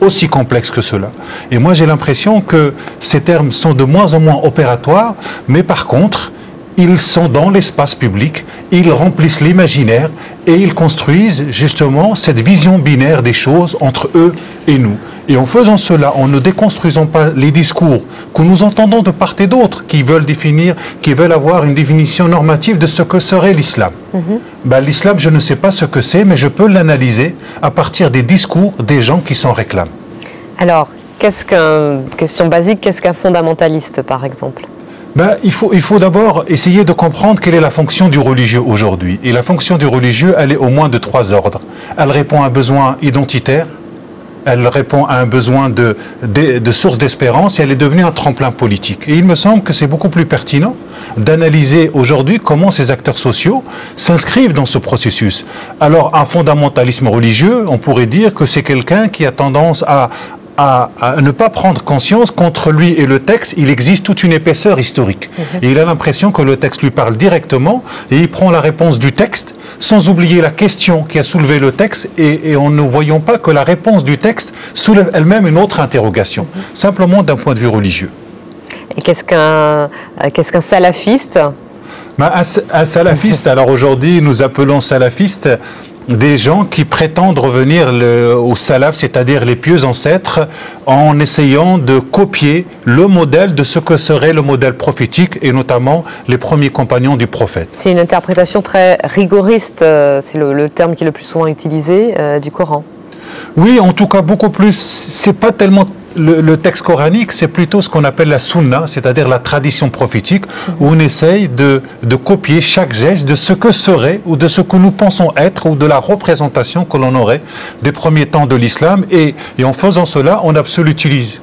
aussi complexe que cela. Et moi j'ai l'impression que ces termes sont de moins en moins opératoires, mais par contre, ils sont dans l'espace public, ils remplissent l'imaginaire et ils construisent justement cette vision binaire des choses entre eux et nous. Et en faisant cela, en ne déconstruisant pas les discours que nous entendons de part et d'autre, qui veulent avoir une définition normative de ce que serait l'islam. L'islam, je ne sais pas ce que c'est, mais je peux l'analyser à partir des discours des gens qui s'en réclament. Alors, question basique, qu'est-ce qu'un fondamentaliste, par exemple ? Il faut d'abord essayer de comprendre quelle est la fonction du religieux aujourd'hui. Et la fonction du religieux, elle est au moins de 3 ordres. Elle répond à un besoin identitaire, elle répond à un besoin de source d'espérance et elle est devenue un tremplin politique. Et il me semble que c'est beaucoup plus pertinent d'analyser aujourd'hui comment ces acteurs sociaux s'inscrivent dans ce processus. Alors, un fondamentalisme religieux, on pourrait dire que c'est quelqu'un qui a tendance à ne pas prendre conscience qu'entre lui et le texte, il existe toute une épaisseur historique. Et il a l'impression que le texte lui parle directement et il prend la réponse du texte sans oublier la question qui a soulevé le texte et en ne voyant pas que la réponse du texte soulève elle-même une autre interrogation, simplement d'un point de vue religieux. Et qu'est-ce qu'un salafiste ? Un salafiste, alors aujourd'hui nous appelons salafiste des gens qui prétendent revenir au salaf, c'est-à-dire les pieux ancêtres, en essayant de copier le modèle de ce que serait le modèle prophétique et notamment les premiers compagnons du prophète. C'est une interprétation très rigoriste, c'est le terme qui est le plus souvent utilisé, du Coran. Oui, en tout cas beaucoup plus, c'est pas tellement le texte coranique, c'est plutôt ce qu'on appelle la sunna, c'est-à-dire la tradition prophétique, où on essaye de copier chaque geste de ce que serait ou de ce que nous pensons être ou de la représentation que l'on aurait des premiers temps de l'islam. Et en faisant cela, on absolutise